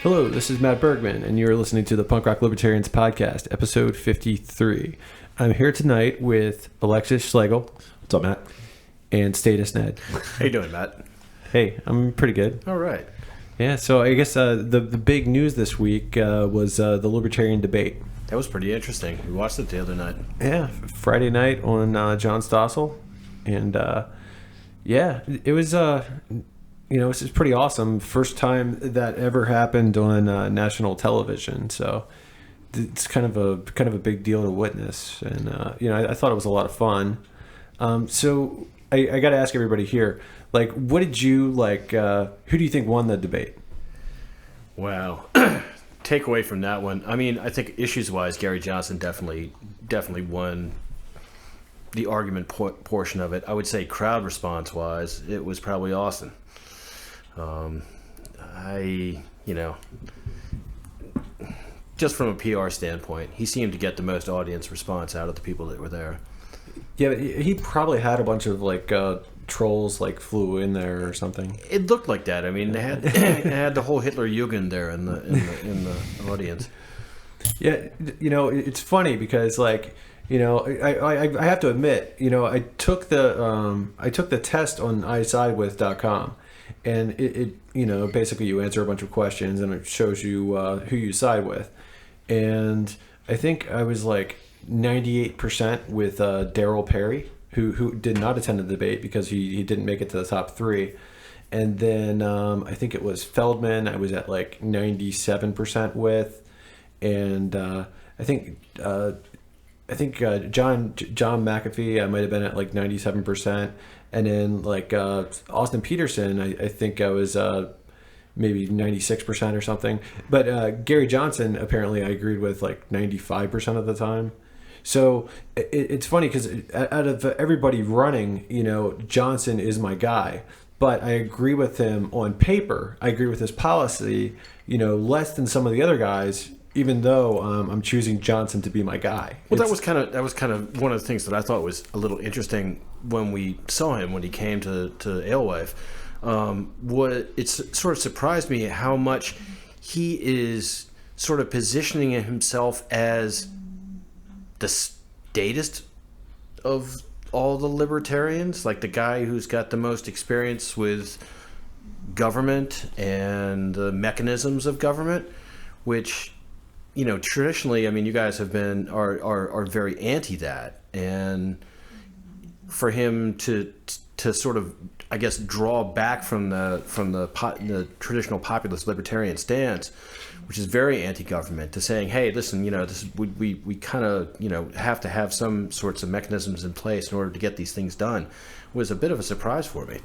Hello, this is Matt Bergman, and you're listening to the Punk Rock Libertarians Podcast, episode 53. I'm here tonight with Alexis Schlegel. What's up, Matt? And Status Ned. How you doing, Matt? Hey, I'm pretty good. All right. Yeah, so I guess the big news this week was the Libertarian Debate. That was pretty interesting. We watched it the other night. Yeah, Friday night on John Stossel. And, yeah, it was... this is pretty awesome. First time that ever happened on national television, so it's kind of a big deal to witness. And I thought it was a lot of fun. So I got to ask everybody here, like, what did you like? Who do you think won the debate? Wow. Take away from that one. I mean, I think issues-wise, Gary Johnson definitely won the argument portion of it. I would say crowd response-wise, it was probably Austin. Just from a PR standpoint, he seemed to get the most audience response out of the people that were there. Yeah, he probably had a bunch of trolls flew in there or something. It looked like that. I mean, they had the whole Hitler Jugend there in the audience. Yeah, it's funny because I have to admit, I took the test on isidewith.com. And it basically you answer a bunch of questions and it shows you who you side with. And I think I was 98% with Daryl Perry, who did not attend the debate because he didn't make it to the top three. And then I think it was Feldman I was at 97% with. And I think John McAfee I might have been at 97%. And then Austin Peterson, I think I was maybe 96% or something. But Gary Johnson, apparently I agreed with 95% of the time. So it's funny because out of everybody running, Johnson is my guy. But I agree with him on paper. I agree with his policy, less than some of the other guys, even though I'm choosing Johnson to be my guy. Well, that was kind of one of the things that I thought was a little interesting when we saw him when he came to Alewife. It sort of surprised me how much he is sort of positioning himself as the statist of all the libertarians, like the guy who's got the most experience with government and the mechanisms of government, which traditionally, I mean, you guys are very anti that, and for him to sort of, I guess, draw back from the traditional populist libertarian stance, which is very anti-government, to saying, hey, listen, we kind of have to have some sorts of mechanisms in place in order to get these things done, was a bit of a surprise for me.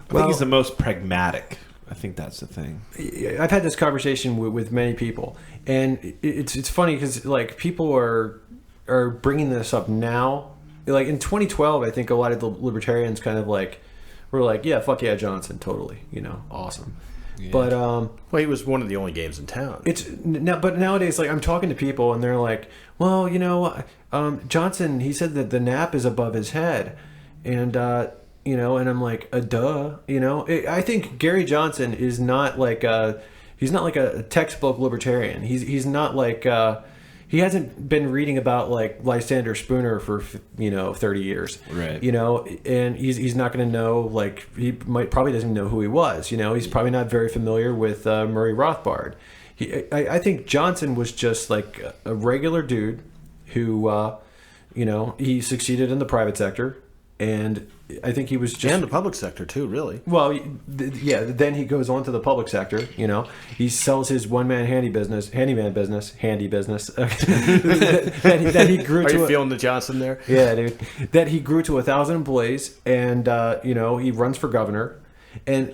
I think he's the most pragmatic. I think that's the thing. I've had this conversation with many people, and it's funny because people are bringing this up now. In 2012, I think a lot of the libertarians kind of were yeah, fuck yeah, Johnson, totally, awesome. Yeah. But well, he was one of the only games in town. But nowadays, I'm talking to people, and they're like, well, Johnson, he said that the nap is above his head, and and I'm like, duh, I think Gary Johnson is not he's not a textbook libertarian. He's not he hasn't been reading about Lysander Spooner for 30 years, right? And he's not going to know he probably doesn't know who he was. He's probably not very familiar with Murray Rothbard. I think Johnson was just a regular dude who he succeeded in the private sector. And I think he was just... And the public sector, too, really. Well, yeah, then he goes on to the public sector, He sells his one-man handy business, handy business. that he grew to... Are you feeling the Johnson there? Yeah, dude. That he grew to 1,000 employees, and, he runs for governor. And,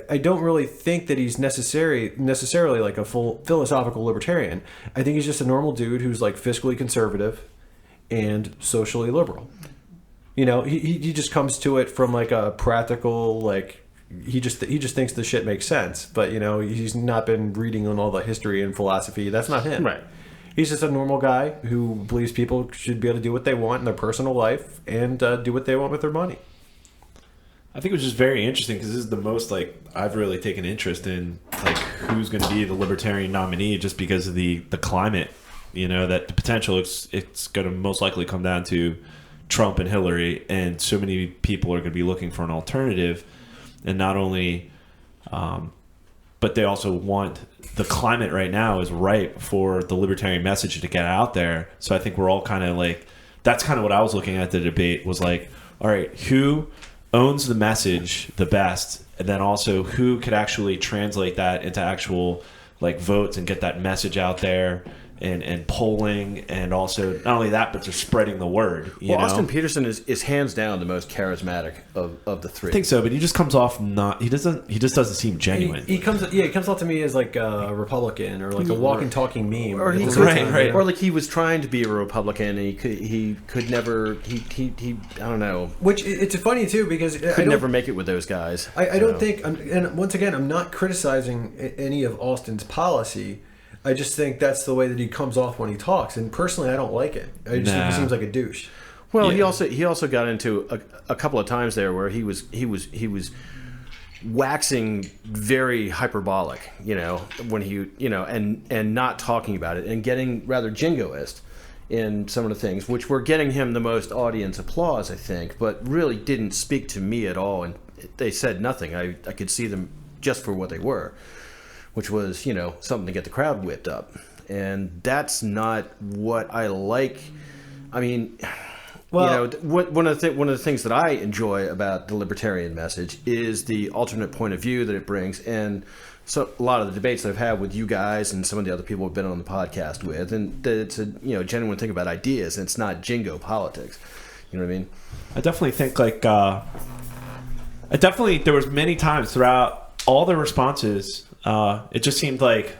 I don't really think that he's necessarily a full philosophical libertarian. I think he's just a normal dude who's, fiscally conservative and socially liberal. He just comes to it from a practical he just thinks the shit makes sense, but he's not been reading on all the history and philosophy. That's not him. Right. He's just a normal guy who believes people should be able to do what they want in their personal life and do what they want with their money. I think it was just very interesting because this is the most I've really taken interest in like who's going to be the Libertarian nominee just because of the climate. You know, that the potential it's going to most likely come down to Trump and Hillary, and so many people are going to be looking for an alternative, and not only, but they also want the climate right now is ripe for the libertarian message to get out there. So I think we're all kind of like, that's kind of what I was looking at the debate was like, all right, who owns the message the best, and then also who could actually translate that into actual like votes and get that message out there. And polling, and also not only that, but just spreading the word. You know? Austin Peterson is hands down the most charismatic of the three. I think so, but he just comes off not. He just doesn't seem genuine. He comes off to me as like a Republican or like a walking talking meme, or right. Or like he was trying to be a Republican, and he could never. He I don't know. Which it's funny too because could never make it with those guys. I don't think. And once again, I'm not criticizing any of Austin's policy. I just think that's the way that he comes off when he talks, and personally, I don't like it. I just think he seems like a douche. Well, he also got into a couple of times there where he was waxing very hyperbolic, you know, when and not talking about it, and getting rather jingoist in some of the things, which were getting him the most audience applause, I think, but really didn't speak to me at all, and they said nothing. I could see them just for what they were, which was, you know, something to get the crowd whipped up. And that's not what I like. I mean, well, you know, one of the things that I enjoy about the libertarian message is the alternate point of view that it brings. And so a lot of the debates that I've had with you guys and some of the other people I've been on the podcast with, and that it's a, you know, genuine thing about ideas, and it's not jingo politics. You know what I mean? I definitely think like, there was many times throughout all the responses, it just seemed like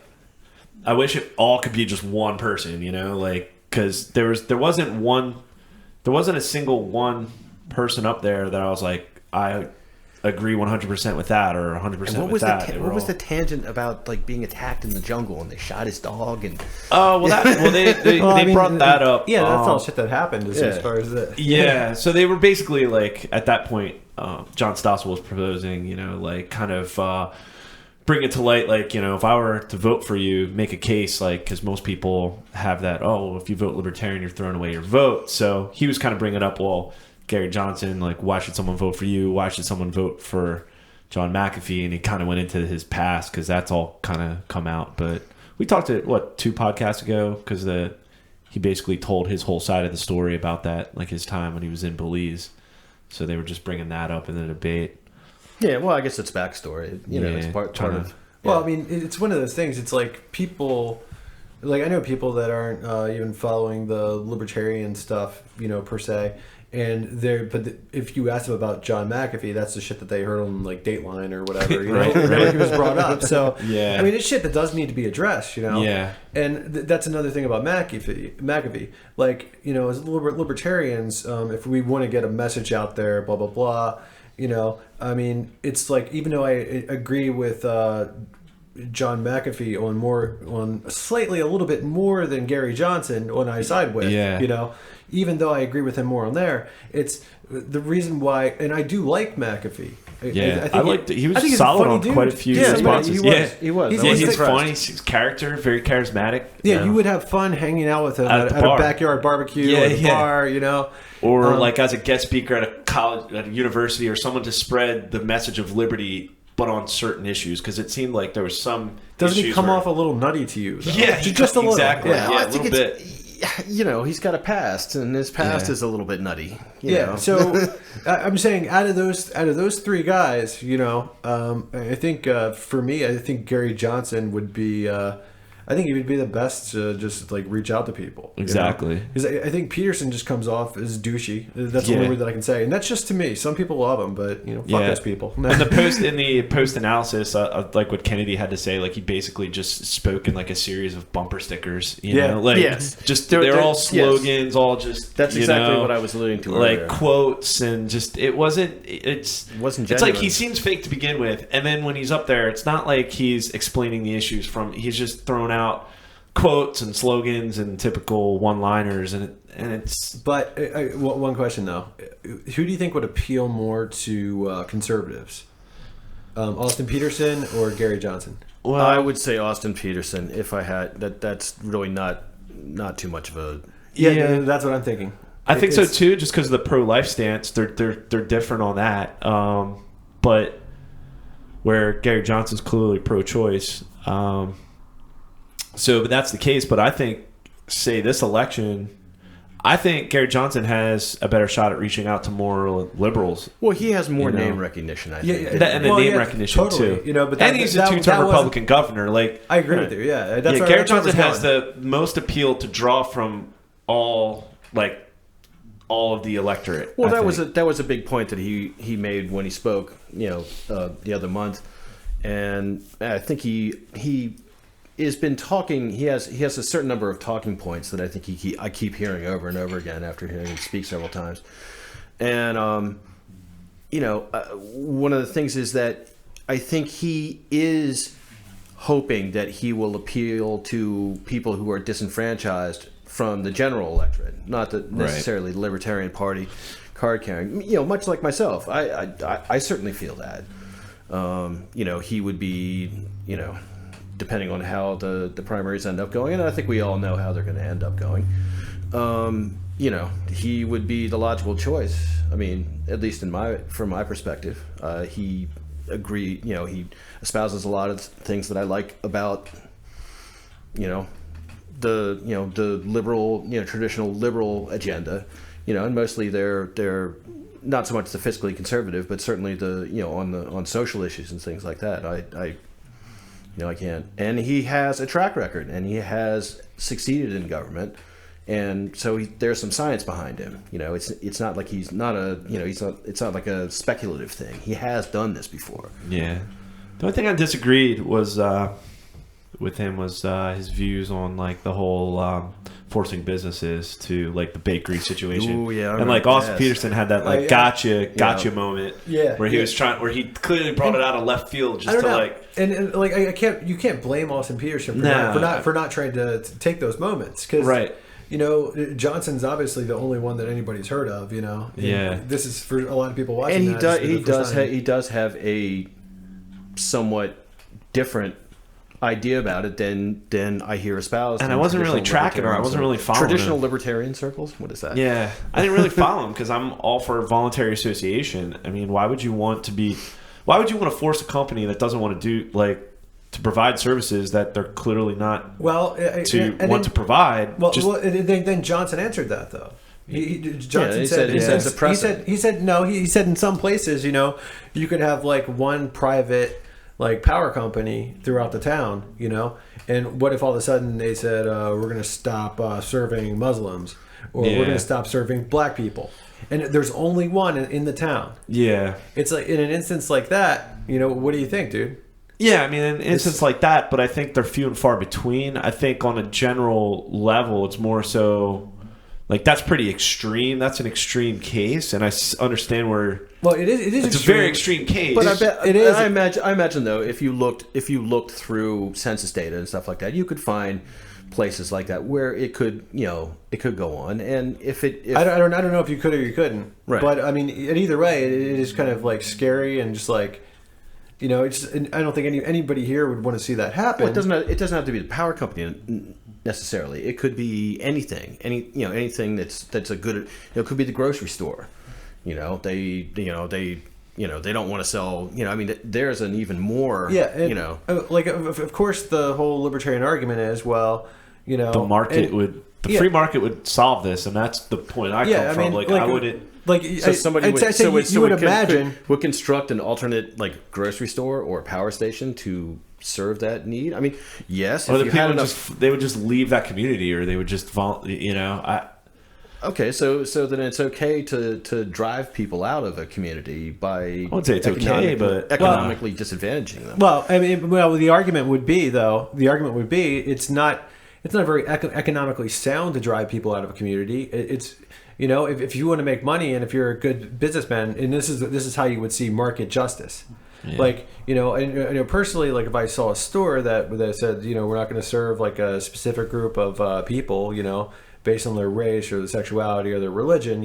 I wish it all could be just one person, you know, like, because there wasn't a single one person up there that I was like, I agree 100% with that or 100% with that. What was the tangent about like being attacked in the jungle and they shot his dog and? Oh well, they brought that up. Yeah, that's all shit that happened as far as that. Yeah, so they were basically like at that point, John Stossel was proposing, you know, like kind of. Bring it to light, like, you know, if I were to vote for you, make a case, like, because most people have that, oh, if you vote Libertarian, you're throwing away your vote. So he was kind of bringing up, well, Gary Johnson, like, why should someone vote for you? Why should someone vote for John McAfee? And he kind of went into his past because that's all kind of come out. But we talked to, 2 podcasts ago? Because he basically told his whole side of the story about that, like his time when he was in Belize. So they were just bringing that up in the debate. Yeah, well, I guess it's backstory. You know, it's part of. Yeah. Well, I mean, it's one of those things. It's like people, like I know people that aren't even following the libertarian stuff, you know, per se. And if you ask them about John McAfee, that's the shit that they heard on like Dateline or whatever, you know, like he was brought up. So yeah, I mean, it's shit that does need to be addressed, you know. Yeah. And that's another thing about McAfee. Like, you know, as libertarians, if we want to get a message out there, blah blah blah. You know, I mean, it's like, even though I agree with John McAfee on slightly a little bit more than Gary Johnson on I side with, you know, even though I agree with him more on there, it's the reason why, and I do like McAfee. Yeah, I liked he was solid on quite a few responses. He was. He's funny. His character, very charismatic. Yeah, you would have fun hanging out with him at a backyard barbecue or a bar, you know. Or like as a guest speaker at a college, at a university, or someone to spread the message of liberty, but on certain issues, because it seemed like there was some. Doesn't he come off a little nutty to you, though? Yeah, just a little. Exactly. Yeah, a little bit. You know, he's got a past, and his past is a little bit nutty. You know? So I'm saying out of those 3 guys, you know, I think for me, I think Gary Johnson would be. I think he would be the best to just like reach out to people. Exactly. Because I think Peterson just comes off as douchey. That's the only word that I can say, and that's just to me. Some people love him, but you know, fuck those people. And in the post analysis, like what Kennedy had to say, like he basically just spoke in like a series of bumper stickers. You know, like just they're all slogans, all just. That's exactly what I was alluding to like earlier. Quotes and just it wasn't genuine. It's like he seems fake to begin with, and then when he's up there, it's not like he's explaining the issues he's just throwing out quotes and slogans and typical one-liners, and it's. But one question though, who do you think would appeal more to conservatives, Austin Peterson or Gary Johnson? Well, I would say Austin Peterson if I had that. That's really not too much of a. Yeah, that's what I'm thinking. I think so too, just because of the pro-life stance. They're different on that. But where Gary Johnson's clearly pro-choice. But that's the case. But I think, say, this election, I think Gary Johnson has a better shot at reaching out to more liberals. Well, he has more name recognition, I think. And the name recognition totally, too. But and he's a two-term Republican governor. Like, I agree with you. Yeah, that's Gary Johnson has the most appeal to draw from all of the electorate. Well, that was a big point that he made when he spoke, the other month, and I think he has been talking. He has a certain number of talking points that I think I keep hearing over and over again after hearing him speak several times, and one of the things is that I think he is hoping that he will appeal to people who are disenfranchised from the general electorate, not necessarily the Libertarian Party card carrying. Much like myself, I certainly feel that. He would be, depending on how the primaries end up going, and I think we all know how they're going to end up going. He would be the logical choice. I mean, at least from my perspective, he he espouses a lot of things that I like about, the liberal, traditional liberal agenda, and mostly they're not so much the fiscally conservative, but certainly on social issues and things like that. I can't. And he has a track record, and he has succeeded in government, and so there's some science behind him. It's not like he's not it's not like a speculative thing. He has done this before. Yeah. The only thing I disagreed was with him was his views on the whole forcing businesses to the bakery situation. Ooh, yeah, and Austin Peterson had that gotcha moment. Yeah, where he was where he clearly brought it out of left field just to you can't blame Austin Peterson for not trying to take those moments, because right. Johnson's obviously the only one that anybody's heard of. Yeah. This is for a lot of people watching. And he does have a somewhat different idea about it than I hear espoused. And I wasn't really tracking her. I wasn't really following traditional him. Libertarian circles. What is that? Yeah, I didn't really follow him because I'm all for voluntary association. I mean, why would you want to force a company that doesn't want to do to provide services that they're clearly not to provide? Then Johnson answered that though. Johnson said in some places, you could have one private power company throughout the town, and what if all of a sudden they said we're going to stop serving Muslims, or we're going to stop serving black people, and there's only one in the town. Yeah, it's in an instance like that, what do you think, dude? Yeah, I mean, in an instance like that, but I think they're few and far between. I think on a general level, it's more so that's pretty extreme. That's an extreme case, and I understand where. Well, it is. It's extreme. A very extreme case, but I bet it is. I imagine though, if you looked through census data and stuff like that, you could find places like that where it could go on. And I don't know if you could or you couldn't. Right. But I mean, either way, it is kind of scary and just it's. I don't think anybody here would want to see that happen. Well, it doesn't have to be the power company necessarily. It could be anything. Anything that's a good. It could be the grocery store. They don't want to sell. I mean, there's an even more. Yeah. Of course, the whole libertarian argument is the market free market would solve this, and that's the point I come from. I wouldn't. Somebody would construct an alternate grocery store or power station to serve that need. I mean, yes. Or they would just leave that community, or they would just Okay, so then it's okay to drive people out of a community by I wouldn't say it's okay, but economically disadvantaging them. Well, I mean, the argument would be it's not very economically sound to drive people out of a community. It's if you want to make money, and if you're a good businessman, and this is how you would see market justice. Yeah. Personally, if I saw a store that said, we're not going to serve a specific group of people, based on their race or their sexuality or their religion,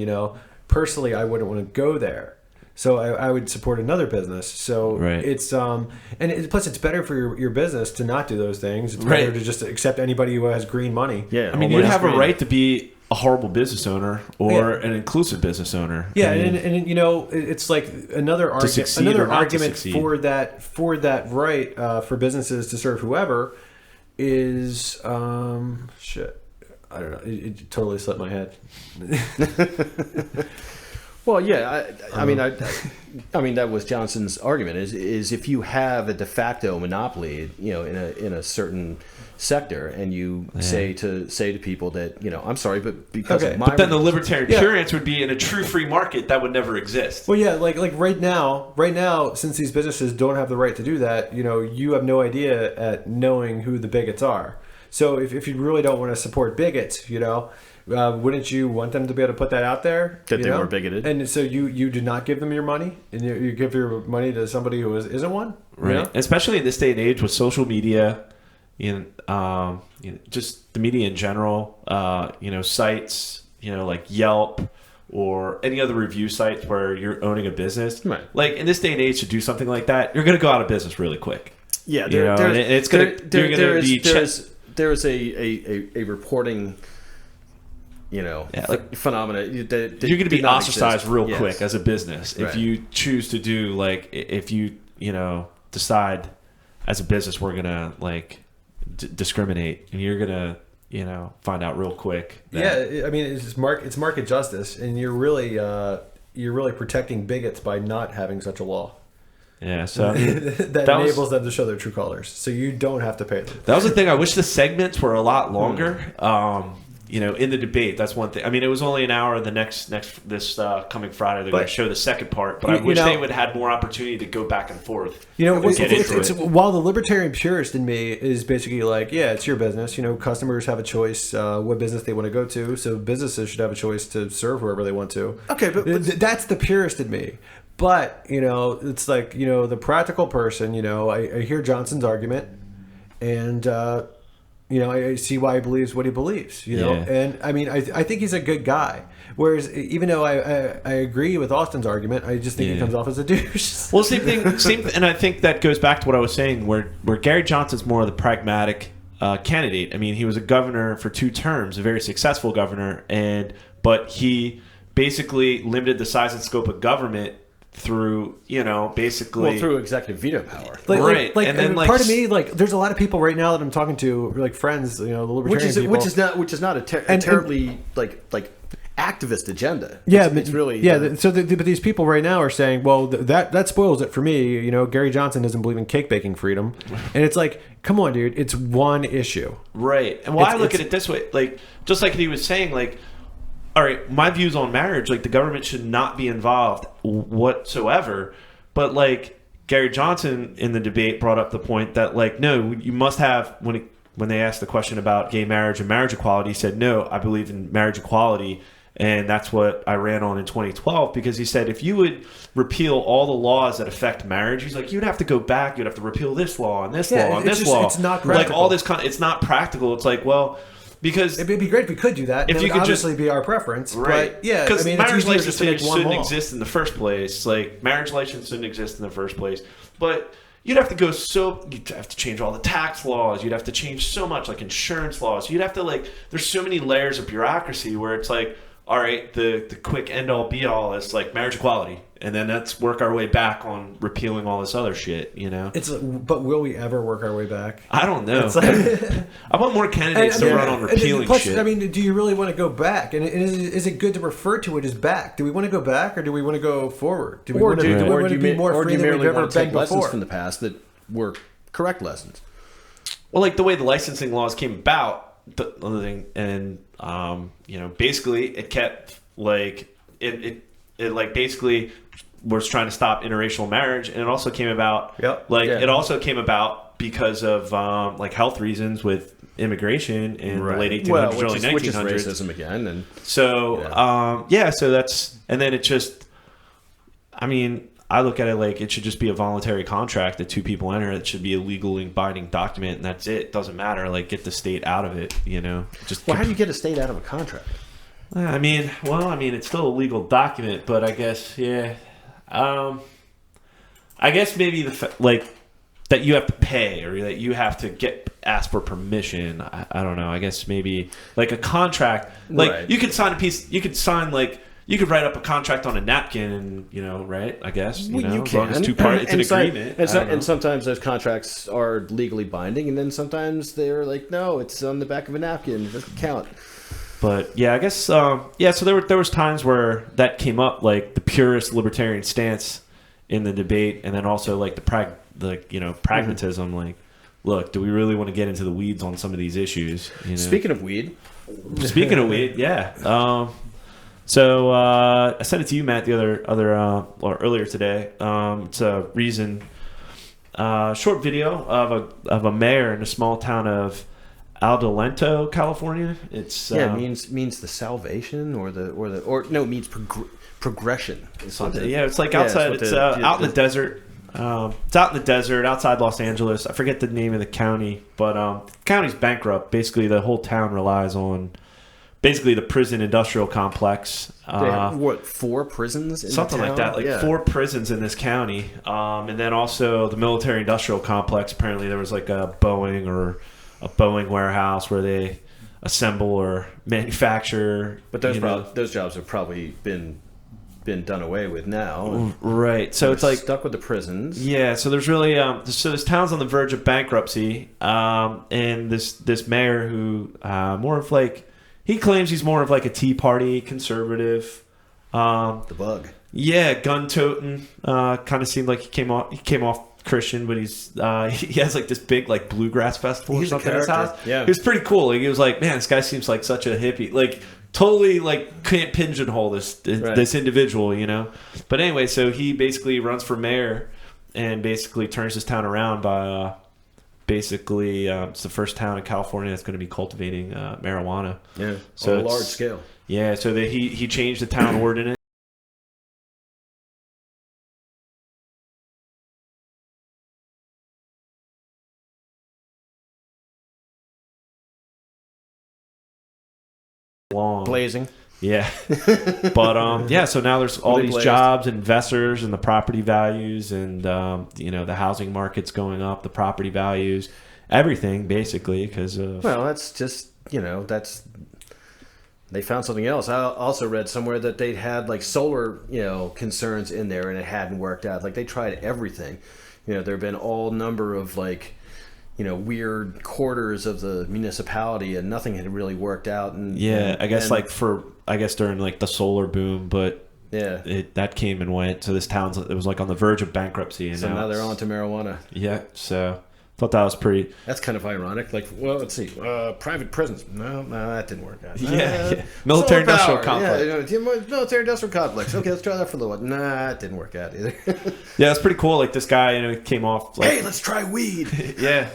personally, I wouldn't want to go there. So I would support another business. So Right. it's plus it's better for your business to not do those things. It's Right. better to just accept anybody who has green money. Yeah, I mean, you have a right to be a horrible business owner or an inclusive business owner. Yeah, I mean, and you know, it's like another succeed or not to argument succeed. for that right for businesses to serve whoever is shit. I don't know. It totally slipped my head. Well, yeah, I mean, I mean that was Johnson's argument is if you have a de facto monopoly, you know, in a certain sector, and you say to people that, you know, I'm sorry, but because of my but then the libertarian Yeah. pure answer would be in a true free market that would never exist. Well, yeah, like right now, since these businesses don't have the right to do that, you know, you have no idea at knowing who the bigots are. So if you really don't want to support bigots, you know, wouldn't you want them to be able to put that out there? That you they know? were bigoted. And so you do not give them your money, and you give your money to somebody who isn't one, you Right. know? Especially in this day and age with social media, just the media in general, sites, like Yelp or any other review sites where you're owning a business. Right. Like in this day and age, to do something like that, you're going to go out of business really quick. Yeah, it's going to be there's a reporting, phenomena that you're going to be ostracized real Yes. quick as a business if Right. you choose to do if you decide as a business we're going to discriminate, and you're going to find out real quick. Yeah, I mean it's market justice, and you're really protecting bigots by not having such a law. Yeah, so that enables them to show their true colors, so you don't have to pay them. that was the thing. I wish the segments were a lot longer. In the debate, that's one thing. I mean, it was only an hour. This coming Friday, they're going to show the second part. But I wish they would have had more opportunity to go back and forth. While the libertarian purist in me is basically like, yeah, it's your business. Customers have a choice what business they want to go to, so businesses should have a choice to serve whoever they want to. Okay, but that's the purist in me. But it's like the practical person. I hear Johnson's argument, and I see why he believes what he believes. And I mean, I think he's a good guy. Whereas, even though I agree with Austin's argument, I just think he comes off as a douche. Well, same thing, and I think that goes back to what I was saying, where Gary Johnson's more of the pragmatic candidate. I mean, he was a governor for 2 terms, a very successful governor, but he basically limited the size and scope of government through through executive veto power. Right. And then part of me, there's a lot of people right now that I'm talking to, like friends, the libertarian people. Which is not a terribly like activist agenda. Yeah, it's really but these people right now are saying, well, that spoils it for me. Gary Johnson doesn't believe in cake baking freedom, and it's like, come on, dude, it's one issue. Right. And I look at it this way, just like he was saying, all right, my views on marriage, the government should not be involved whatsoever. But Gary Johnson in the debate brought up the point that no, you must have, when they asked the question about gay marriage and marriage equality, he said, no, I believe in marriage equality. And that's what I ran on in 2012, because he said if you would repeal all the laws that affect marriage, he's like, you'd have to go back, you'd have to repeal this law and this law and this law. It's not practical. All this it's not practical. It's well, because it'd be great if we could do that. If you could obviously be our preference, right? But yeah, because marriage license shouldn't exist in the first place. Marriage license shouldn't exist in the first place. But you'd have to you'd have to change all the tax laws. You'd have to change so much, insurance laws. You'd have to there's so many layers of bureaucracy where it's all right, the quick end all be all is marriage equality, and then let's work our way back on repealing all this other shit. But will we ever work our way back? I don't know. I want more candidates to run on repealing plus, shit. I mean, do you really want to go back? And is it good to refer to it as back? Do we want to go back, or do we want to go forward? Do we want to be more free than we've ever been lessons before? from the past that were correct lessons? Well, the way the licensing laws came about, the other thing, and basically it kept it basically was trying to stop interracial marriage, and it also came about it also came about because of health reasons with immigration in the late 1800s, early 1900s, which is racism again, and so so that's, and then it just, I mean, I look at it it should just be a voluntary contract that 2 people enter. It should be a legally binding document, and that's it. Doesn't matter. Get the state out of it. How do you get a state out of a contract? I mean, it's still a legal document, but I guess, I guess maybe like that you have to pay or that you have to ask for permission. I don't know. I guess maybe like a contract. Like Right. you could sign a piece. You could sign like. You could write up a contract on a napkin, and right? I guess Well, you as long as can. two parties. It's an some- agreement. and sometimes those contracts are legally binding, and then sometimes they're like, no, it's on the back of a napkin. It doesn't count. But yeah, I guess So there was times where that came up, like the purist libertarian stance in the debate, and then also like pragmatism. Like, look, do we really want to get into the weeds on some of these issues? Speaking of weed, Speaking of weed, yeah. So I sent it to you, Matt, the or earlier today. It's a reason, short video of a mayor in a small town of Aldolento, California. It's means the salvation it means progression. Yeah, it's like outside. It's out in the desert. It's out in the desert outside Los Angeles. I forget the name of the county, but the county's bankrupt. Basically, the whole town relies on basically the prison industrial complex. They have, 4 prisons in something the like town? that, 4 prisons in this county, and then also the military industrial complex. Apparently there was like a Boeing warehouse where they assemble or manufacture, But those jobs have probably been done away with now. Right, so it's like stuck with the prisons. Yeah, so there's really so this town's on the verge of bankruptcy, and this mayor who more of like he claims he's more of like a Tea Party conservative. The bug. Yeah, gun toting. Kind of seemed like he came off Christian, but he has like this big like bluegrass festival or something in his house. Yeah, it was pretty cool. Like, he was like, man, this guy seems like such a hippie. Like, totally like can't pigeonhole this individual, But anyway, so he basically runs for mayor and basically turns his town around by it's the first town in California that's going to be cultivating marijuana. Yeah, so on a large scale. Yeah, so he changed the town ordinance. Blazing. Yeah. But so now there's all these jobs, investors, and the property values, and the housing market's going up, the property values, everything basically because of that's just they found something else. I also read somewhere that they'd had like solar concerns in there and it hadn't worked out. Like they tried everything. There have been all number of like weird quarters of the municipality, and nothing had really worked out. And I guess during like the solar boom, but that came and went. So this town's it was like on the verge of bankruptcy, and so now they're on to marijuana. Yeah, so thought that was pretty. That's kind of ironic. Like, well, let's see, private prisons. No, that didn't work out. Yeah. Military industrial complex. Military industrial complex. Okay, let's try that for a little while. Nah, it didn't work out either. Yeah, it's pretty cool. Like this guy, came off like, hey, let's try weed. Yeah,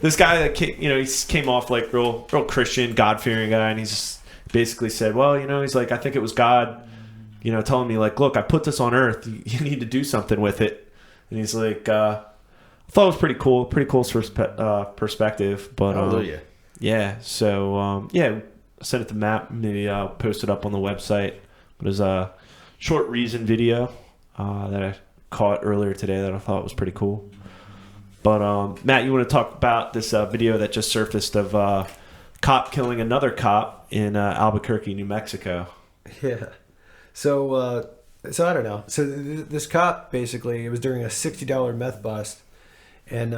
this guy that he came off like real Christian, God fearing guy, and he's just basically said, well, he's like, I think it was God, telling me like, look, I put this on earth. You need to do something with it. And he's like, I thought it was pretty cool perspective. But hallelujah. Yeah. So I sent it to Matt. Maybe I'll post it up on the website. It was a short reason video that I caught earlier today that I thought was pretty cool. But Matt, you want to talk about this video that just surfaced of a cop killing another cop in Albuquerque, New Mexico? Yeah. So I don't know. So this cop basically, it was during a $60 meth bust, and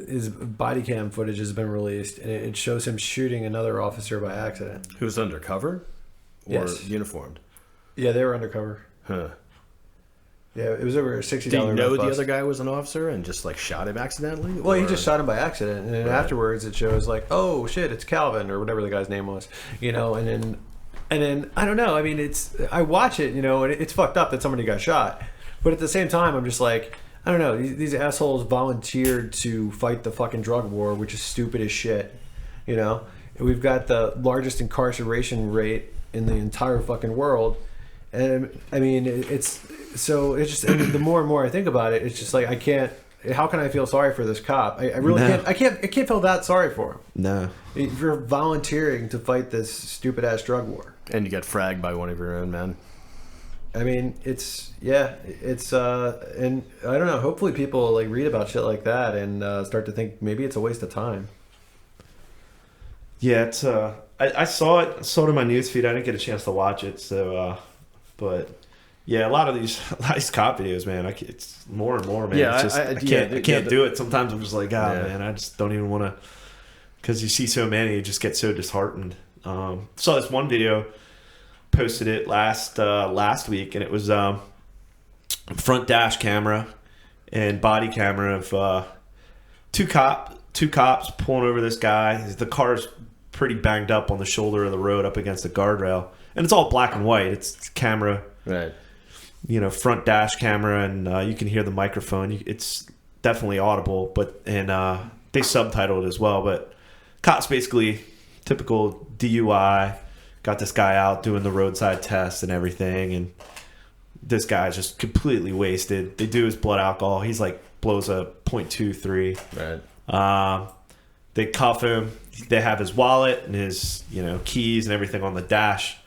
his body cam footage has been released, and it shows him shooting another officer by accident. Who's undercover or Yes. uniformed? Yeah, they were undercover. Huh. Yeah, it was over a $60 Did you know meth the bust. other guy was an officer and just like shot him accidentally? Well, he or- just shot him by accident, and then afterwards it shows like, oh shit, it's Calvin or whatever the guy's name was, and then I don't know. I mean, I watch it, and it's fucked up that somebody got shot, but at the same time, I'm just like, I don't know. These assholes volunteered to fight the fucking drug war, which is stupid as shit. And we've got the largest incarceration rate in the entire fucking world, and I mean, it's just and the more and more I think about it, it's just like I can't. How can I feel sorry for this cop? I really can't. I can't feel that sorry for him. No. If you're volunteering to fight this stupid ass drug war. And you get fragged by one of your own men. I mean, it's and I don't know. Hopefully, people like read about shit like that and start to think maybe it's a waste of time. Yeah, it's I saw it in my newsfeed. I didn't get a chance to watch it, so but yeah, a lot of these cop videos, man. It's more and more, man. Yeah, it's just, I can't do it. Sometimes I'm just like, man, I just don't even want to, because you see so many, you just get so disheartened. Saw this one video, posted it last week, and it was front dash camera and body camera of two cops pulling over this guy. The car's pretty banged up on the shoulder of the road up against the guardrail, and it's all black and white. It's camera, right? Front dash camera, and you can hear the microphone. It's definitely audible, and they subtitled it as well. But cops basically, typical DUI, got this guy out doing the roadside test and everything, and this guy's just completely wasted. They do his blood alcohol. He's like blows a .23. Right. They cuff him. They have his wallet and his keys and everything on the dash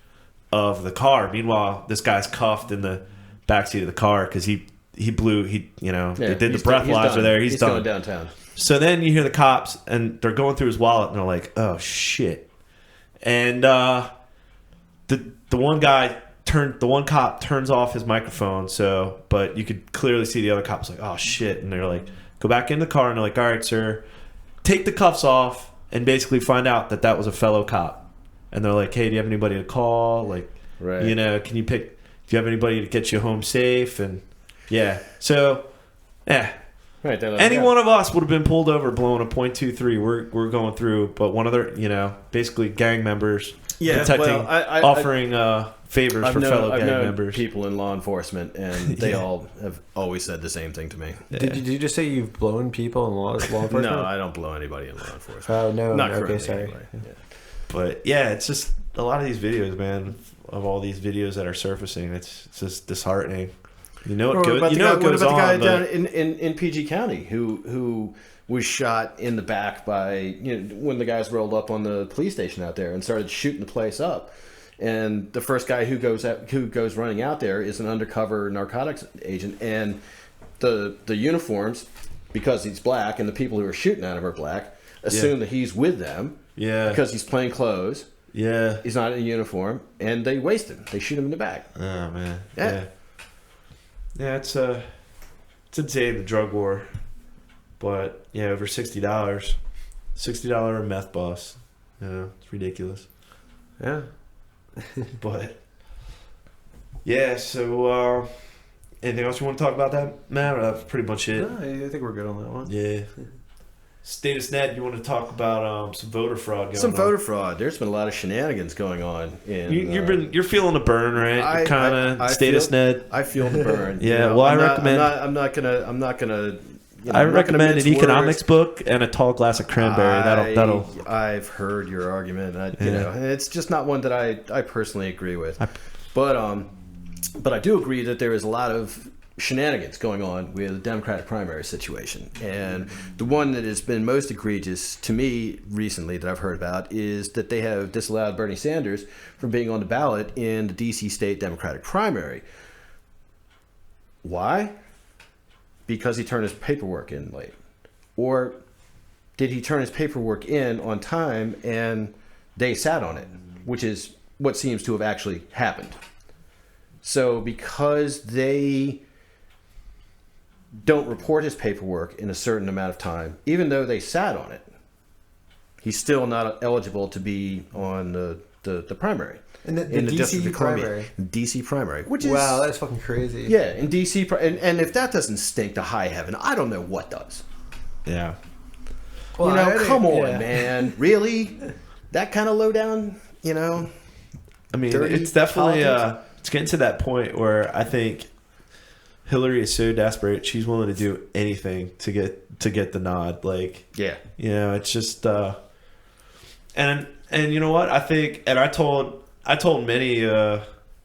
of the car. Meanwhile, this guy's cuffed in the backseat of the car because he blew. They did the breathalyzer there. He's done. Going downtown. So then you hear the cops and they're going through his wallet and they're like, "Oh shit!" And the one cop turns off his microphone. But you could clearly see the other cops like, "Oh shit!" And they're like, "Go back in the car." And they're like, "All right, sir, take the cuffs off and basically find out that was a fellow cop." And they're like, "Hey, do you have anybody to call? Like, right. Can you pick? Do you have anybody to get you home safe?" And yeah, so yeah. Right, any one of us would have been pulled over blowing a .23. We're going through, but one other, basically gang members protecting, offering favors for fellow gang members. People in law enforcement, and they all have always said the same thing to me. Yeah. Did you just say you've blown people in law enforcement? No, I don't blow anybody in law enforcement. Oh no, not okay, sorry. Anyway. Yeah. But yeah, it's just a lot of these videos, man. Of all these videos that are surfacing, it's just disheartening. What goes on. What about the guy down in PG County who was shot in the back by when the guys rolled up on the police station out there and started shooting the place up, and the first guy who goes running out there is an undercover narcotics agent, and the uniforms, because he's black and the people who are shooting at him are black, assume that he's with them because he's plain clothes. Yeah, he's not in a uniform, and they waste him. They shoot him in the back. Oh man, yeah, it's insane, the drug war. But yeah, over $60 a meth boss. It's ridiculous. Yeah. But yeah, so anything else you want to talk about that, Matt? Or that's pretty much it. No, I think we're good on that one. Yeah. Statusnet, you want to talk about some voter fraud going on? Some voter fraud. There's been a lot of shenanigans going on. You're feeling the burn, right? Kind of Statusnet. I feel the burn. Yeah. Well, I recommend. I'm not gonna. I recommend an economics book and a tall glass of cranberry. That'll. I've heard your argument. It's just not one that I personally agree with. But I do agree that there is a lot of shenanigans going on with the Democratic primary situation, and the one that has been most egregious to me recently that I've heard about is that they have disallowed Bernie Sanders from being on the ballot in the DC state Democratic primary. Why? Because he turned his paperwork in late, or did he turn his paperwork in on time and they sat on it, which is what seems to have actually happened. So because they don't report his paperwork in a certain amount of time, even though they sat on it, he's still not eligible to be on the primary. In the DC primary. DC primary. Which is, wow, that's fucking crazy. Yeah, in DC. And if that doesn't stink to high heaven, I don't know what does. Yeah. Well, come on, man. Really? That kind of lowdown, I mean, dirty it's definitely politics? It's getting to that point where I think Hillary is so desperate, she's willing to do anything to get the nod. Like, yeah, it's just and you know what? I think, and I told many of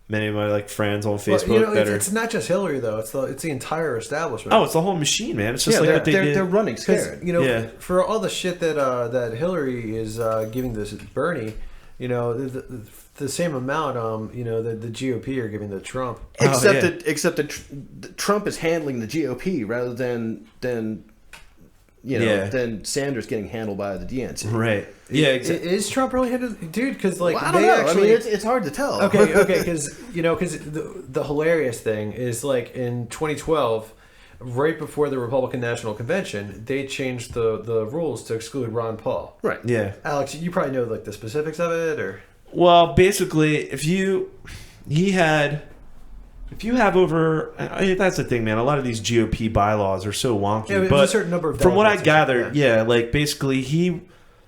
my friends on Facebook that it's not just Hillary though. It's the entire establishment. Oh, it's the whole machine, man. It's just what they did. They're running scared. For all the shit that Hillary is giving this Bernie, the same amount, the GOP are giving to Trump. Except that Trump is handling the GOP rather than Sanders getting handled by the DNC. Right. Yeah. Exactly. Is Trump really handling, dude? Because like I don't know. Actually, it's hard to tell. Okay. Because the hilarious thing is like in 2012. Right before the Republican National Convention, they changed the rules to exclude Ron Paul. Right. Yeah. Alex, you probably know like the specifics of it, or Well, basically, if you have over, that's the thing, man. A lot of these GOP bylaws are so wonky. Yeah, but but there's a certain number of from what I delegates gathered, like basically,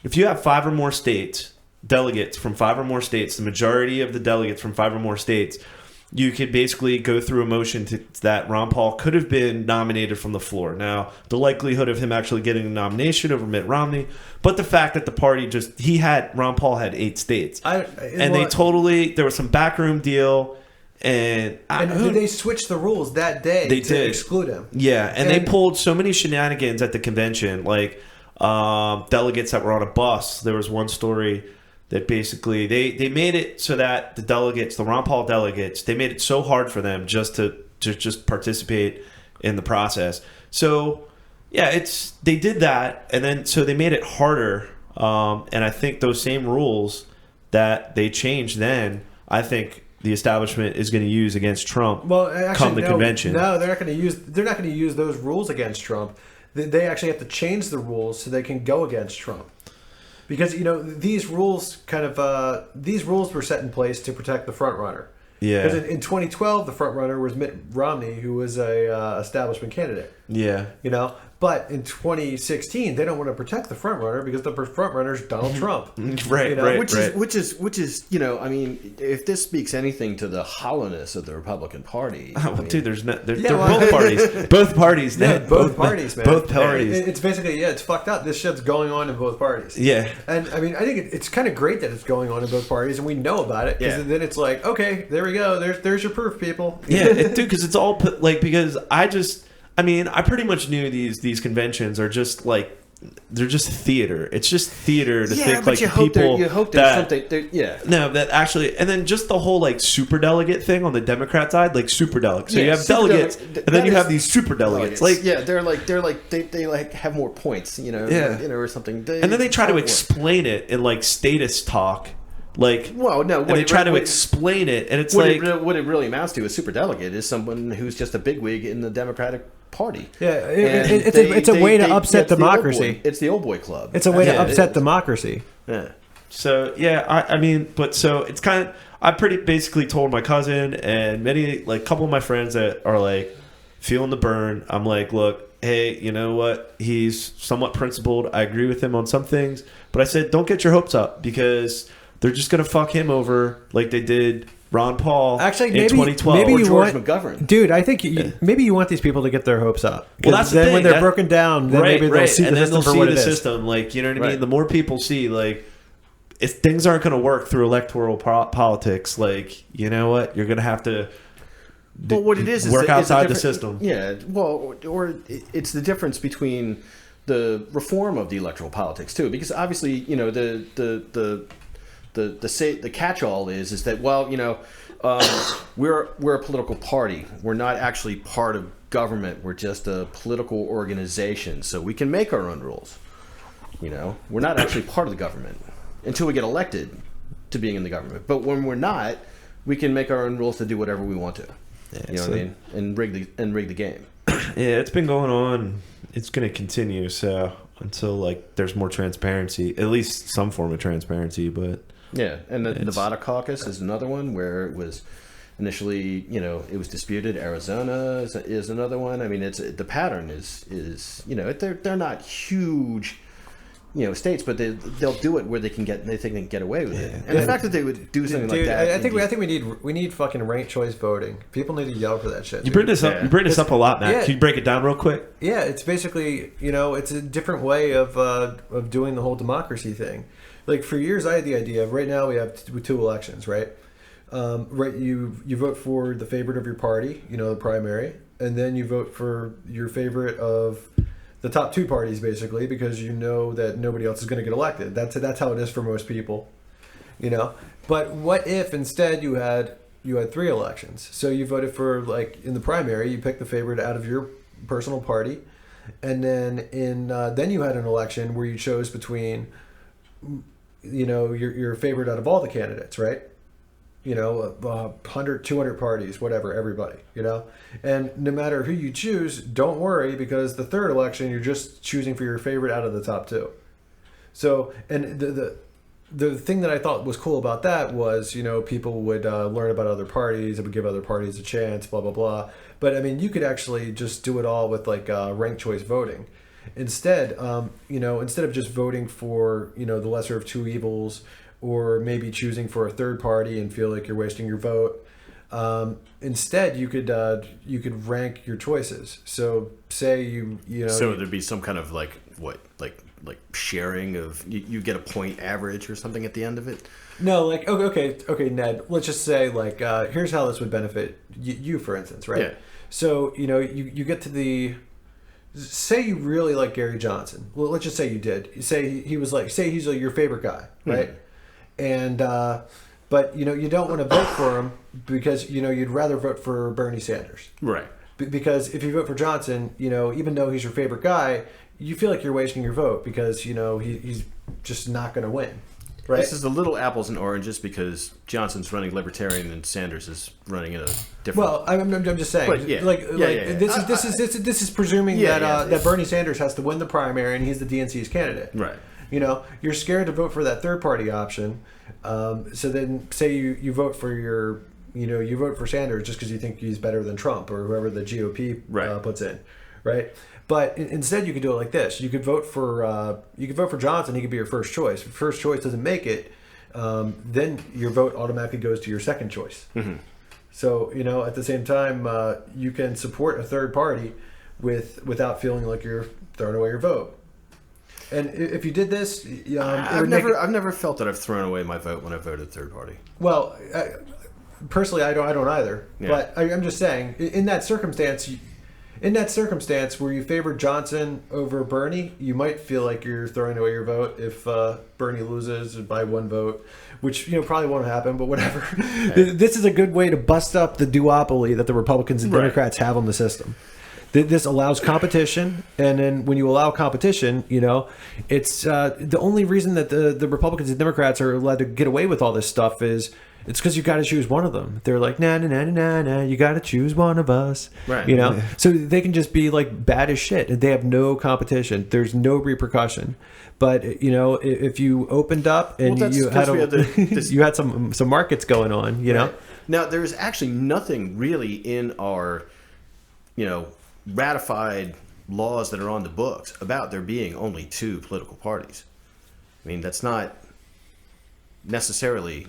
if you have 5 or more states, delegates from 5 or more states, the majority of the delegates from 5 or more states, you could basically go through a motion that Ron Paul could have been nominated from the floor. Now, the likelihood of him actually getting a nomination over Mitt Romney, but the fact that the party Ron Paul had 8 states. There was some backroom deal, and they switched the rules that day to exclude him. Yeah, and they pulled so many shenanigans at the convention, like delegates that were on a bus. There was one story that basically they made it so that the Ron Paul delegates, they made it so hard for them just to participate in the process. So yeah, they did that, and then so they made it harder. And I think those same rules that they changed then, I think the establishment is going to use against Trump. Well, actually, come the convention. No, they're not going to use those rules against Trump. They actually have to change the rules so they can go against Trump. Because these rules were set in place to protect the front runner. Yeah. Because in 2012, the front runner was Mitt Romney, who was a establishment candidate. Yeah. But in 2016, they don't want to protect the front runner because the front runner is Donald Trump. Right. Which is if this speaks anything to the hollowness of the Republican Party. Dude, they're both parties. Both parties. Both parties, man. Both parties. It's basically, it's fucked up. This shit's going on in both parties. Yeah. And I think it's kind of great that it's going on in both parties, and we know about it. Because then it's like, okay, there we go. There's your proof, people. Yeah, dude, because it's all because I pretty much knew these conventions are just like, they're just theater. It's just theater to think like you hope there's something. No, that actually, and then just the whole like super delegate thing on the Democrat side, like super delegates. So you have delegates, and then you have these super delegates. Like they have more points, or something. And then they try to explain it in like status talk. Like, well, no, and they try to explain it, and it's what it really amounts to, a superdelegate is someone who's just a bigwig in the Democratic Party. Yeah, it's a way to upset democracy. It's the old boy club. It's a way to upset democracy. Yeah. So yeah, so it's kind of, I pretty basically told my cousin and many, like, couple of my friends that are like feeling the burn. I'm like, look, hey, you know what? He's somewhat principled. I agree with him on some things, but I said, don't get your hopes up because they're just going to fuck him over like they did Ron Paul in 2012. Maybe or you George want, McGovern. Dude, I think maybe you want these people to get their hopes up. Well, that's then the thing. When they're broken down, then maybe they'll see the system for what it is. System, like, you know what I mean? The more people see, like, if things aren't going to work through electoral politics, like, you know what? You're going to have to what it is work outside the system. Yeah, well, or it's the difference between the reform of the electoral politics, too. Because obviously, the catch-all is that, well, we're a political party. We're not actually part of government. We're just a political organization, so we can make our own rules. We're not actually part of the government until we get elected to being in the government. But when we're not, we can make our own rules to do whatever we want to. You know what I mean? And rig the game. Yeah, it's been going on. It's going to continue. So until like there's more transparency, at least some form of transparency, but. Yeah, and the Nevada caucus is another one where it was initially, it was disputed. Arizona is another one. I mean, the pattern is they're not huge, states, but they'll do it where they think they can get away with it. And the fact that they would do something like that, I think we need fucking ranked choice voting. People need to yell for that shit. You bring this up. You bring this up a lot, Matt. Yeah. Can you break it down real quick? Yeah, it's basically it's a different way of doing the whole democracy thing. Like, for years, I had the idea of, right now we have two elections, right? You vote for the favorite of your party, the primary, and then you vote for your favorite of the top two parties, basically, because you know that nobody else is going to get elected. That's how it is for most people. you know. But what if instead you had 3 elections? So you voted for, like, in the primary, you picked the favorite out of your personal party, and then then you had an election where you chose between, you know, your favorite out of all the candidates, right? You know, 100, 200 parties, whatever, everybody, you know? And no matter who you choose, don't worry, because the third election, you're just choosing for your favorite out of the top 2. So, and the thing that I thought was cool about that was, you know, people would learn about other parties, it would give other parties a chance, blah, blah, blah. But, I mean, you could actually just do it all with, like, ranked choice voting. Instead, you know, instead of just voting for, you know, the lesser of 2 evils, or maybe choosing for a third party and feel like you're wasting your vote. Instead, you could rank your choices. So say you know. So there'd be some kind of like sharing of you get a point average or something at the end of it. No, like okay, Ned. Let's just say like here's how this would benefit you, for instance, right? Yeah. So you know you get to say you really like Gary Johnson. Well, let's just say you did. Say he's like your favorite guy, right? And but you know you don't want to vote for him because you know you'd rather vote for Bernie Sanders, right? Because if you vote for Johnson, you know, even though he's your favorite guy, you feel like you're wasting your vote because you know he's just not going to win, right? This is a little apples and oranges because Johnson's running Libertarian and Sanders is running in a different. Well, I'm just saying, but yeah. This is presuming that Bernie Sanders has to win the primary and he's the DNC's candidate, right? You know, you're scared to vote for that third party option. So then say you vote for you vote for Sanders just because you think he's better than Trump or whoever the GOP puts in, right? But instead you could do it like this. You could vote for Johnson. He could be your first choice. If first choice doesn't make it, then your vote automatically goes to your second choice. Mm-hmm. So, you know, at the same time, you can support a third party without feeling like you're throwing away your vote. And if you did this, I've never felt that I've thrown away my vote when I voted third party. Well, personally, I don't either. Yeah. But I'm just saying, in that circumstance where you favor Johnson over Bernie, you might feel like you're throwing away your vote if Bernie loses by 1 vote, which you know probably won't happen. But whatever. Right. This is a good way to bust up the duopoly that the Republicans and Democrats have on the system. This allows competition, and then when you allow competition, you know, it's the only reason that the Republicans and Democrats are allowed to get away with all this stuff is it's because you got to choose one of them. They're like, nah, you got to choose one of us, right? You know, so they can just be like bad as shit, and they have no competition. There's no repercussion. But you know, if you opened up and you had some markets going on, you know. Now there's actually nothing really in our, you know, ratified laws that are on the books about there being only 2 political parties. I mean, that's not necessarily.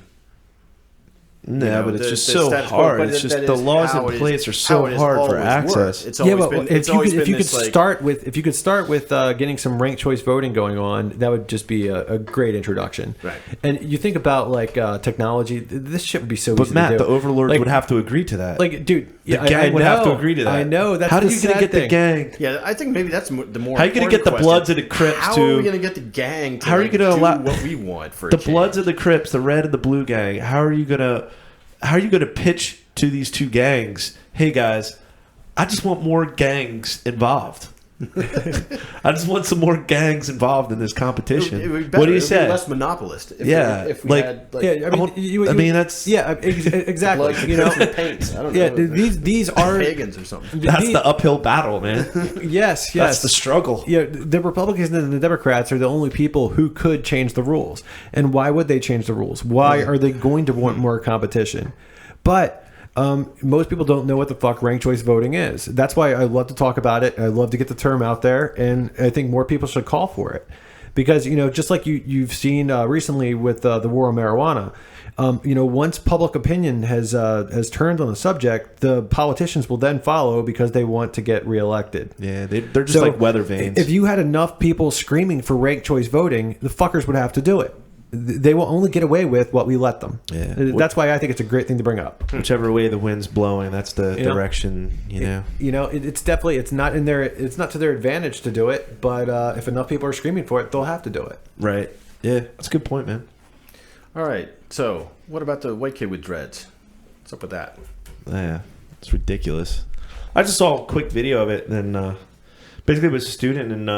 No, but it's just so hard. It's just the laws in place are so hard for access. It's always been. If you could start with getting some ranked choice voting going on, that would just be a great introduction. Right. And you think about like technology, this shit would be so easy to do. But Matt, the overlords would have to agree to that. Like, dude, the gang would have to agree to that. I know. That's how are you going to get the gang? Yeah, I think maybe that's the more. How are you going to get the Bloods and the Crips? How are we going to get the gang to do what we want for the Bloods and the Crips, the red and the blue gang? How are you going to pitch to these 2 gangs, hey guys, I just want more gangs involved. I just want some more gangs involved in this competition. What do you say? Less monopolist. If we had, that's exactly. You know, paints. I don't know. Yeah, these are pagans or something. That's the uphill battle, man. Yes, that's the struggle. Yeah, the Republicans and the Democrats are the only people who could change the rules. And why would they change the rules? Why are they going to want more competition? But most people don't know what the fuck ranked choice voting is. That's why I love to talk about it. I love to get the term out there, and I think more people should call for it. Because, you know, just like you've seen recently with the war on marijuana, you know, once public opinion has turned on the subject, the politicians will then follow because they want to get reelected. Yeah, they're just like weather vanes. If you had enough people screaming for ranked choice voting, the fuckers would have to do it. They will only get away with what we let them. Yeah. That's why I think it's a great thing to bring up. Whichever way the wind's blowing, that's the direction. It's not to their advantage to do it. But if enough people are screaming for it, they'll have to do it. Right. Yeah, that's a good point, man. All right. So, what about the white kid with dreads? What's up with that? Yeah, it's ridiculous. I just saw a quick video of it, and then basically it was a student in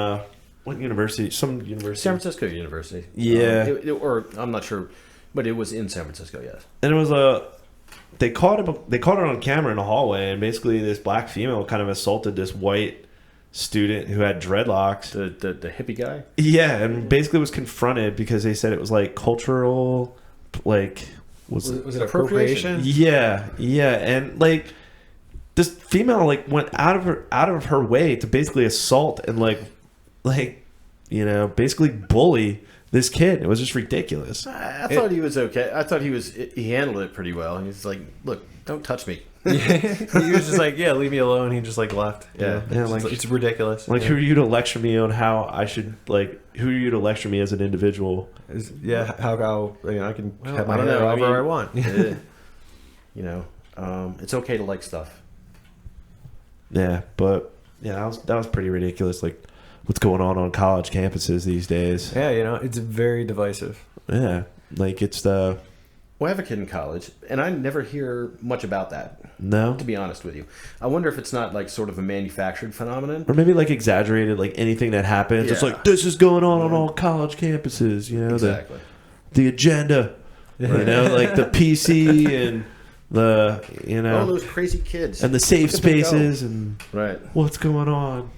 what university? Some university. San Francisco University. Yeah. Or I'm not sure, but it was in San Francisco, yes. And it was they caught it on camera in a hallway, and basically this black female kind of assaulted this white student who had dreadlocks. The hippie guy? Yeah, and basically was confronted because they said it was like cultural, like was it appropriation? Yeah, and like this female like went out of her way to basically assault and like basically bully this kid. It was just ridiculous. I thought he was okay. I thought he handled it pretty well. He's like, look, don't touch me. He was just like, yeah, leave me alone. He just like left. Yeah, like it's ridiculous. Like, who are you to lecture me on how I should who are you to lecture me as an individual? How I can have my I don't hair know. however I want. It's okay to like stuff. Yeah, but that was pretty ridiculous. Like, what's going on college campuses these days? Yeah, it's very divisive. Yeah, like it's Well, I have a kid in college, and I never hear much about that. No, to be honest with you, I wonder if it's not like sort of a manufactured phenomenon, or maybe like exaggerated. Like anything that happens, it's like this is going on all college campuses. Exactly. The agenda, like the PC and the all those crazy kids and the safe spaces and right. What's going on?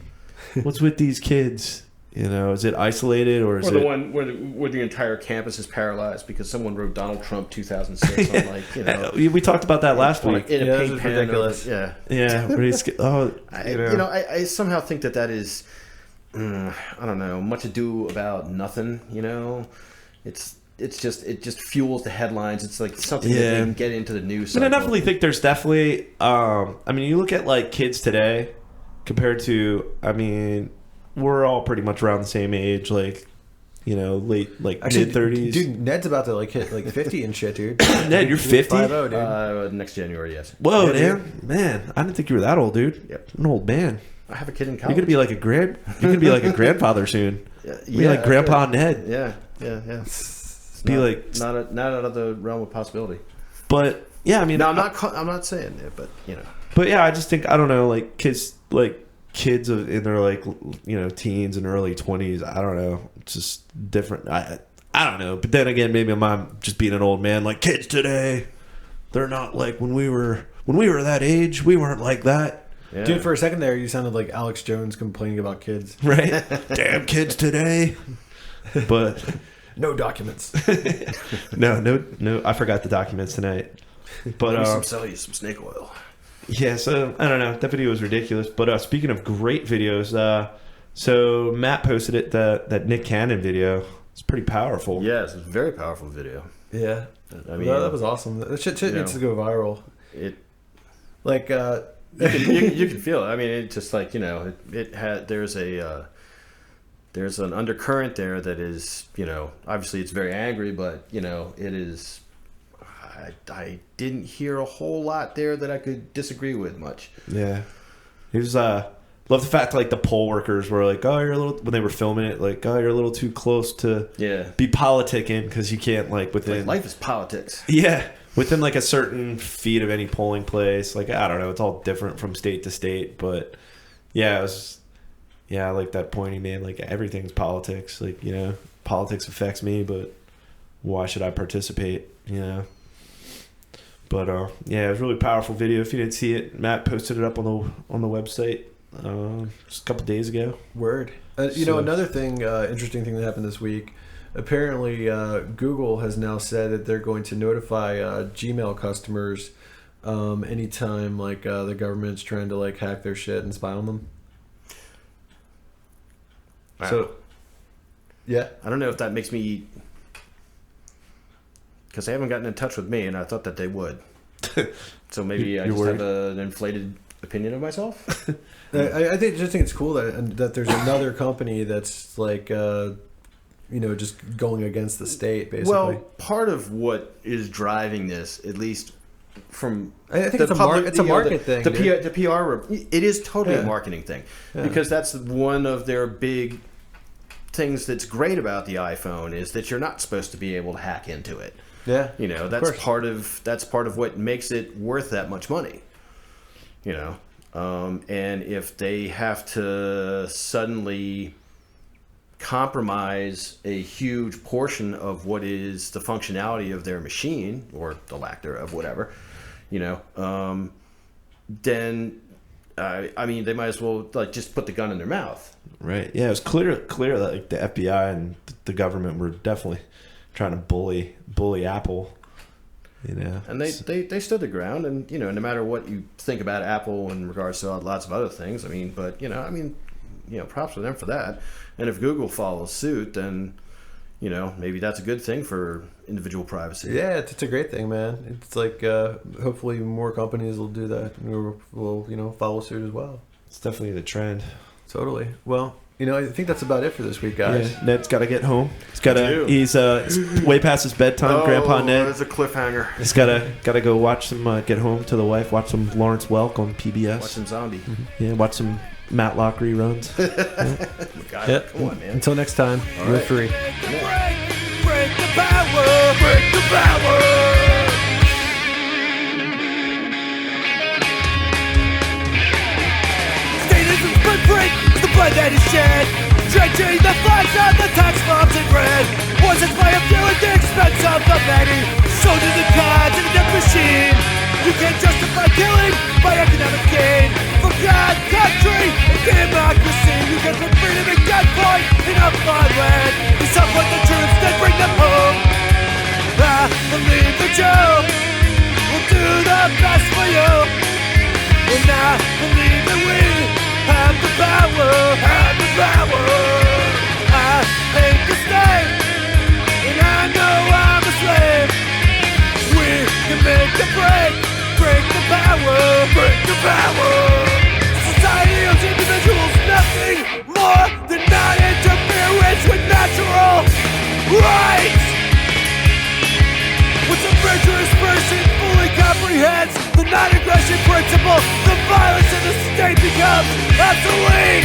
What's with these kids? Is it isolated or is the it one where the entire campus is paralyzed because someone wrote Donald Trump 2006 on we talked about that last week. In a pink pen. Ridiculous. Yeah. I somehow think that is I don't know, much ado about nothing. It just fuels the headlines. It's like something that they can get into the news. I definitely think there's definitely. You look at like kids today compared to. We're all pretty much around the same age, late, mid-30s. Dude, Ned's about to hit 50 and shit, dude. Ned, you're 50? 50, dude. Next January, yes. Whoa, man, I didn't think you were that old, dude. Yep. You're an old man. I have a kid in college. You're gonna be like a grandfather soon. Be like Grandpa Ned. Yeah. Not out of the realm of possibility. But yeah, I'm not saying it, but But yeah, I just think I don't know, like kids in their teens and early 20s. I don't know. It's just different. I don't know. But then again, maybe I'm just being an old man. Like kids today, they're not like when we were that age. We weren't like that. Yeah. Dude, for a second there, you sounded like Alex Jones complaining about kids. Right? Damn kids today. But no documents. No. I forgot the documents tonight. But sell you some snake oil. Yeah, so I don't know. That video was ridiculous. But speaking of great videos, so Matt posted it, that Nick Cannon video. It's pretty powerful. Yeah, it's a very powerful video. Yeah, that was awesome. That shit needs to go viral. You can feel it. It's just like it had. There's an undercurrent there that is obviously it's very angry, but it is. I didn't hear a whole lot there that I could disagree with much. Yeah, he was. Love the fact like the poll workers were like, "Oh, you're a little," when they were filming it, like, "Oh, you're a little too close to be politicking because you can't within life is politics." Yeah, within a certain feet of any polling place. I don't know. It's all different from state to state, but yeah, it was. Yeah, I like that point he made. Everything's politics. Politics affects me, but why should I participate? But yeah, it was a really powerful video. If you didn't see it, Matt posted it up on the website just a couple days ago. Word. Another thing, interesting thing that happened this week. Apparently, Google has now said that they're going to notify Gmail customers anytime the government's trying to hack their shit and spy on them. Wow. So, yeah, I don't know if that makes me. Because they haven't gotten in touch with me, and I thought that they would. So maybe I just have an inflated opinion of myself. I just think it's cool that there's another company that's just going against the state, basically. Well, part of what is driving this, at least from I think it's a market thing. The PR, it is totally a marketing thing, because that's one of their big things that's great about the iPhone is that you're not supposed to be able to hack into it. Yeah, You know, of that's course. that's part of what makes it worth that much money. You know, and if they have to suddenly compromise a huge portion of what is the functionality of their machine or the lack thereof, whatever, you know, then I mean, they might as well like just put the gun in their mouth. Right. Yeah, it was clear that like the FBI and the government were definitely trying to bully Apple. You know, And they stood their ground, and you know, no matter what you think about Apple in regards to lots of other things, I mean, but you know, props to them for that. And if Google follows suit, then you know, maybe that's a good thing for individual privacy. Yeah, it's a great thing, man. It's like hopefully more companies will do that and will you know follow suit as well. it's definitely the trend. Totally. Well, you know, I think that's about it for this week, guys. Yeah, Ned's got to get home. do. He's way past his bedtime. Grandpa Ned. There's a cliffhanger. He's gotta go watch some. Get home to the wife. Watch some Lawrence Welk on PBS. Watch some zombie. Yeah, watch some Matlock reruns. God, Yep. come on, man. Until next time, you're right. free. Break the power, break the power. Statism's footprint is the blood that is shed, drenching the flags on the tax bombs in red. Poisons by a few at the expense of the many, soldiers and gods in a death machine. You can't justify killing by economic gain. For God, country, and democracy, you can put freedom and gunpoint in a foreign land. You support the troops, then bring them home. I believe that you will do the best for you. And I believe that we have the power, have the power. I hate the state, and I know I'm a slave. We can make the break the power, break the power. Society owes individuals nothing more than non-interference with natural rights. Once a virtuous person fully comprehends the non-aggression principle, the violence of the state becomes obsolete.